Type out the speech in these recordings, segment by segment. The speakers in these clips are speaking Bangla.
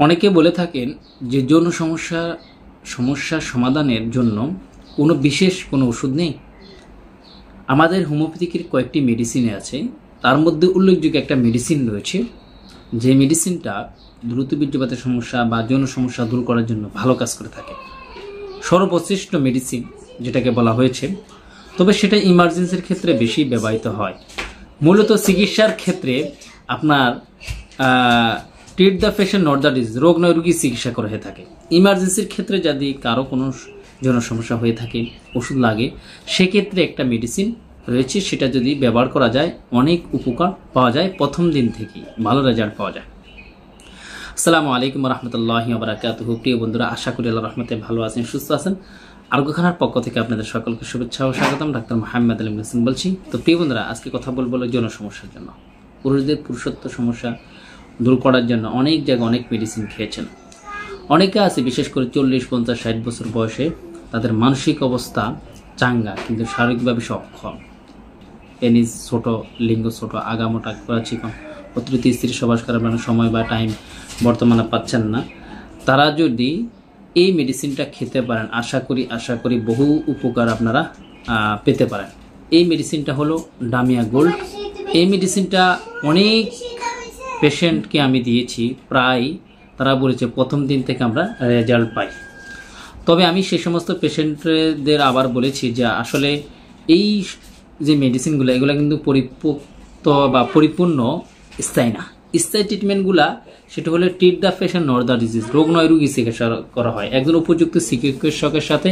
অনেকে বলে থাকেন যে যৌন সমস্যা সমাধানের জন্য কোনো বিশেষ কোনো ওষুধ নেই। আমাদের হোমিওপ্যাথিকের কয়েকটি মেডিসিন আছে, তার মধ্যে উল্লেখযোগ্য একটা মেডিসিন রয়েছে যে মেডিসিনটা দ্রুত বীর্যপাতের সমস্যা বা যৌন সমস্যা দূর করার জন্য ভালো কাজ করে থাকে। সর্বশ্রেষ্ঠ মেডিসিন যেটাকে বলা হয়েছে, তবে সেটা ইমার্জেন্সির ক্ষেত্রে বেশি ব্যবহৃত হয়। মূলত চিকিৎসার ক্ষেত্রে আপনার treat the patient not the disease, রোগ নয় রোগী চিকিৎসা করা হয়ে থাকে। ইমার্জেন্সির ক্ষেত্রে যদি কারো কোনো যৌন সমস্যা হয়ে থাকে, ওষুধ লাগে, সেক্ষেত্রে একটা মেডিসিন রয়েছে, সেটা যদি ব্যবহার করা যায় অনেক উপকার পাওয়া যায়, প্রথম দিন থেকেই ভালো রেজাল্ট পাওয়া যায়। আসসালামু আলাইকুম রহমতুল্লাহি ওয়া বারাকাতুহু। প্রিয় বন্ধুরা, আশা করি আল্লাহর রহমতে ভালো আছেন, সুস্থ আছেন। আরোগ্যখানার পক্ষ থেকে আপনাদের সকলকে শুভেচ্ছা ও স্বাগতম। ডাক্তার মোহাম্মদ আলী হোসেন বলছি। তো প্রিয় বন্ধুরা, আজকে কথা বলবো যৌন সমস্যার জন্য। পুরুষদের পুরুষত্ব সমস্যা দূর করার জন্য অনেক জায়গায় অনেক মেডিসিন খেয়েছেন। অনেকে আছে বিশেষ করে 40, 50, 60 বছর বয়সে তাদের মানসিক অবস্থা চাঙ্গা কিন্তু শারীরিকভাবে সক্ষম। পেনিস ছোট, লিঙ্গ ছোট, আগামোটা করা চিকন, অতিরিক্ত স্ত্রী সবাস করার সময় বা টাইম বর্তমানে পাচ্ছেন না। তারা যদি এই মেডিসিনটা খেতে পারেন, আশা করি বহু উপকার আপনারা পেতে পারেন। এই মেডিসিনটা হলো ডামিয়া গোল্ড। এই মেডিসিনটা অনেক পেশেন্টকে আমি দিয়েছি, প্রায় তারা বলেছে প্রথম দিন থেকে আমরা রেজাল্ট পাই। তবে আমি সেই সমস্ত পেশেন্টদের আবার বলেছি যে আসলে এই যে মেডিসিনগুলো, এগুলো কিন্তু পরিপুক্ত বা পরিপূর্ণ স্থায়ী না। স্থায়ী ট্রিটমেন্টগুলা সেটা হলে treat the patient not the disease, রোগ নয় রোগী চিকিৎসা করা হয়। একজন উপযুক্ত চিকিৎসকের সাথে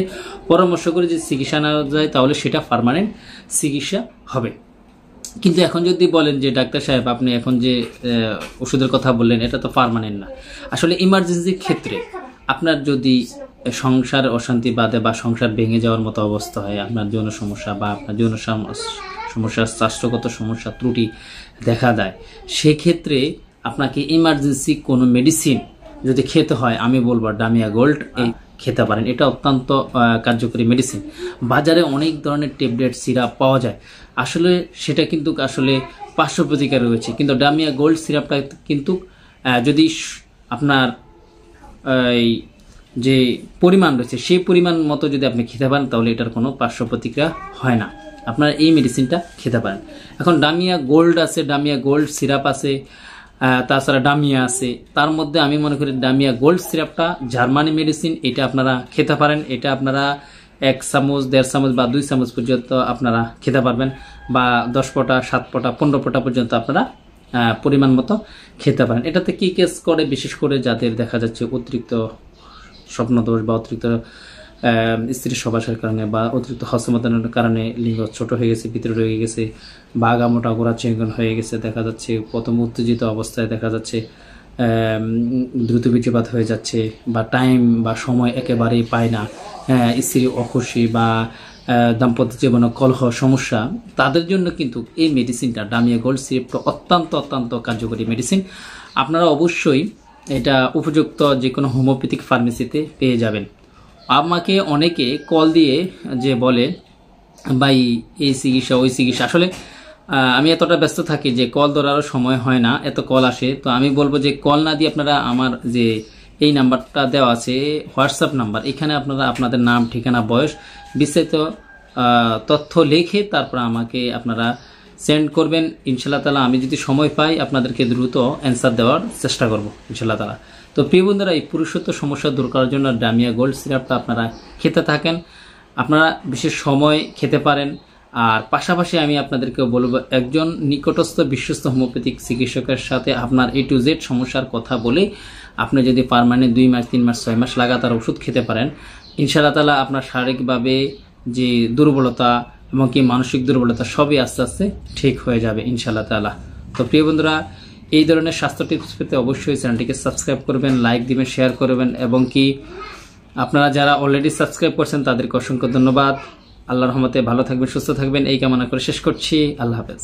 পরামর্শ করে যে চিকিৎসা নেওয়া যায়, তাহলে সেটা পার্মানেন্ট চিকিৎসা হবে। কিন্তু এখন যদি বলেন যে ডাক্তার সাহেব আপনি এখন যে ওষুধের কথা বললেন, এটা তো পার্মানেন্ট না। আসলে ইমার্জেন্সির ক্ষেত্রে আপনার যদি সংসার অশান্তি বাদে বা সংসার ভেঙে যাওয়ার মতো অবস্থা হয়, আপনার যৌন সমস্যা বা আপনার যৌন সমস্যা, স্বাস্থ্যগত সমস্যা ত্রুটি দেখা দেয়, সেক্ষেত্রে আপনাকে ইমার্জেন্সি কোনো মেডিসিন যদি খেতে হয়, আমি বলবো ডামিয়া গোল্ড এই খেতে পারেন। এটা অত্যন্ত কার্যকরী মেডিসিন। বাজারে অনেক ধরনের ট্যাবলেট, সিরাপ পাওয়া যায়, আসলে সেটা কিন্তু আসলে পার্শ্ব প্রতিক্রিয়া রয়েছে। কিন্তু ডামিয়া গোল্ড সিরাপটা কিন্তু যদি আপনার যে পরিমাণ রয়েছে সেই পরিমাণ মতো যদি আপনি খেতে পারেন, তাহলে এটার কোনো পার্শ্ব প্রতিক্রিয়া হয় না। আপনারা এই মেডিসিনটা খেতে পারেন। এখন ডামিয়া গোল্ড আছে, ডামিয়া গোল্ড সিরাপ আছে, তাছাড়া ডামিয়া আছে। তার মধ্যে আমি মনে করি ডামিয়া গোল্ড সিরাপটা জার্মানি মেডিসিন, এটা আপনারা খেতে পারেন। এটা আপনারা 1 চামচ, 1.5 চামচ বা 2 চামচ পর্যন্ত আপনারা খেতে পারবেন, বা 10 ফোঁটা, 7 ফোঁটা, 15 ফোঁটা পর্যন্ত আপনারা পরিমাণ মতো খেতে পারেন। এটাতে কি কেস করে, বিশেষ করে যাদের দেখা যাচ্ছে অতিরিক্ত স্বপ্নদোষ বা অতিরিক্ত স্ত্রীর সবাসের কারণে বা অতিরিক্ত হস্তমতানের কারণে লিঙ্গ ছোট হয়ে গেছে, ভিতরে রয়ে গেছে, বা আগামোটা গোড়া চিকন হয়ে গেছে, দেখা যাচ্ছে প্রথম উত্তেজিত অবস্থায় দেখা যাচ্ছে দ্রুত বীর্যপাত হয়ে যাচ্ছে, বা টাইম বা সময় একেবারেই পায় না, স্ত্রী অখুশি বা দাম্পত্য জীবনে কলহ সমস্যা, তাদের জন্য কিন্তু এই মেডিসিনটা ডামিয়া গোল্ড সিরাপটা অত্যন্ত কার্যকরী মেডিসিন। আপনারা অবশ্যই এটা উপযুক্ত যে কোনো হোমিওপ্যাথিক ফার্মেসিতে পেয়ে যাবেন। আমাকে অনেকে কল দিয়ে যে বলে ভাই এই চিকিৎসা ওই চিকিৎসা, আসলে আমি এতটা ব্যস্ত থাকি যে কল ধরারও সময় হয় না, এত কল আসে। তো আমি বলবো যে কল না দিয়ে আপনারা আমার যে এই নাম্বারটা দেওয়া আছে হোয়াটসঅ্যাপ নাম্বার, এখানে আপনারা আপনাদের নাম, ঠিকানা, বয়স, বিস্তারিত তথ্য লিখে তারপর আমাকে আপনারা সেন্ড করবেন। ইনশাআল্লাহ তাআলা আমি যদি সময় পাই আপনাদেরকে দ্রুত অ্যান্সার দেওয়ার চেষ্টা করব ইনশাআল্লাহ তাআলা। তো প্রিয় বন্ধুরা, এই পুরুষত্ব সমস্যা দূর করার জন্য ডামিয়া গোল্ড সিরাপটা আপনারা খেতে থাকেন। আপনারা বিশেষ সময় খেতে পারেন। আর পাশাপাশি আমি আপনাদেরকে বলবো, একজন নিকটস্থ বিশ্বস্ত হোমিওপ্যাথিক চিকিৎসকের সাথে আপনার A to Z সমস্যার কথা বলে আপনি যদি পার্মানেন্ট 2 মাস, 3 মাস, 6 মাস লাগাতার ওষুধ খেতে পারেন, ইনশাআল্লাহ তাআলা আপনার শারীরিকভাবে যে দুর্বলতা এবং কি মানসিক দুর্বলতা সবই আস্তে আস্তে ঠিক হয়ে যাবে ইনশাআল্লাহ তাআলা। তো প্রিয় বন্ধুরা, এই ধরনের স্বাস্থ্য টিপস পেতে অবশ্যই চ্যানেলটিকে সাবস্ক্রাইব করবেন, লাইক দিবেন, শেয়ার করবেন, এবং কি আপনারা যারা অলরেডি সাবস্ক্রাইব করছেন তাদেরকে অসংখ্য ধন্যবাদ। আল্লাহর রহমতে ভালো থাকবেন, সুস্থ থাকবেন, এই কামনা করে শেষ করছি। আল্লাহ হাফেজ।